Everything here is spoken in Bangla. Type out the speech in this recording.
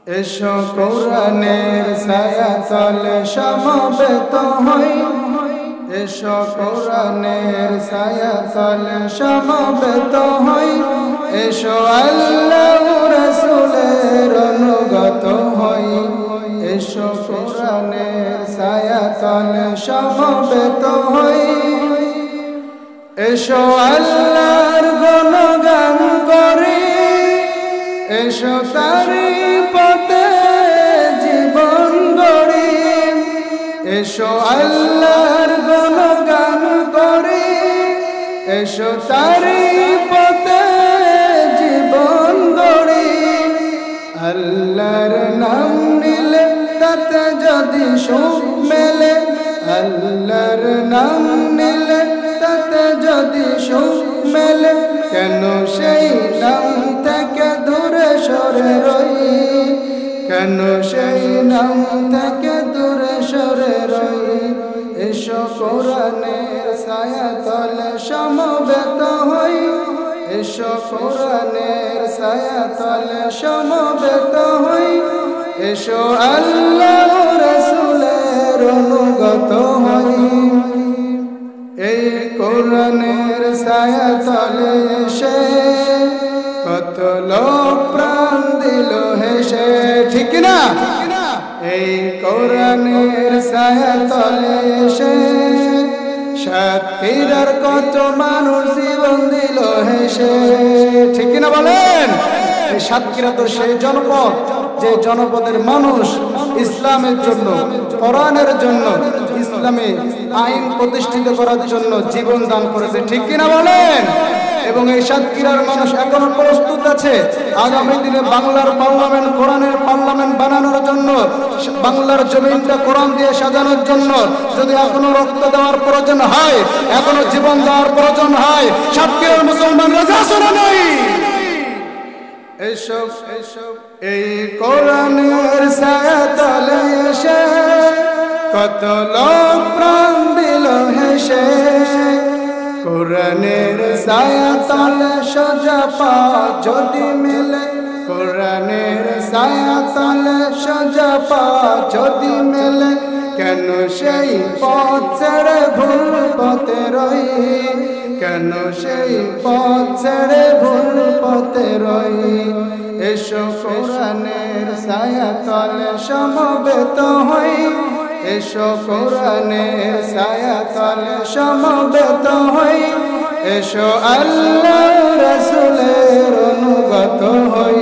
এসো কোরআনের ছায়াতলে সমবেত হই, এসো কোরআনের ছায়াতলে সমবেত হই, এসো আল্লাহ রাসূলের অনুগত হই, এসো কোরআনের ছায়াতলে সমবেত হই, এসো আল্লাহর গুণগান করি, এসো তারি পথে জীবন গড়ি, এসো আল্লাহর গুণগান করি, এসো তারি পথে জীবন গড়ি। আল্লাহর নাম নিলে তাতে যদি সুখ মেলে, আল্লাহর নাম নিলে তাতে যদি সুখ মেলে, কেন সেই নাম থেকে দূরে সরে রই, কেন সেই নাম থেকে দূরে সরে রই। এসো কোরআনের ছায়াতলে সমবেত হই, এসো কোরআনের ছায়াতলে সমবেত হই, এসো আল্লাহ রাসূলের অনুগত হই। এই কোরআনের ছায়াতলে এসে কত লোক প্রাণ দিল হেসে, ঠিক না? এই কোরআনের ছায়াতলে এসে সাতক্ষীরার কত মানুষ জীবন দিল হেসে, ঠিক না বলেন? এই সাতক্ষীরা তো সেই জনপদ যে জনপদের মানুষ ইসলামের জন্য, কোরআনের জন্য, ইসলামে আইন প্রতিষ্ঠিত করার জন্য জীবন দান করেছে, ঠিক কিনা বলেন? এবং এই সাতক্ষীরার মানুষ এখনো প্রস্তুত আছে আগামী দিনে বাংলার পার্লামেন্ট, কোরআনের পার্লামেন্ট বানানোর জন্য, বাংলার জমিনটা কোরআন দিয়ে সাজানোর জন্য। যদি এখনো রক্ত দেওয়ার প্রয়োজন হয়, এখনো জীবন দেওয়ার প্রয়োজন হয়, সাতক্ষীরার মুসলমানরা রাজি নেই। এসব এই কোরআনের ছায়াতলে এসে কত লোক প্রাণ দিল হেসে, কোরআনের ছায়াতলে সোজা পা যদি মেলে, কোরআনের ছায়াতলে সোজা পা যদি মেলে, কেন সেই পথ ছেড়ে ভুল পথে রই, কেন সেই পথ ছেড়ে ভুল পথে রই। এসো কোরআনের ছায়াতলে সমবেত হই, এসো কোরআনের ছায়াতলে সমবেত হই, এসো আল্লাহ রাসূলের অনুগত হই।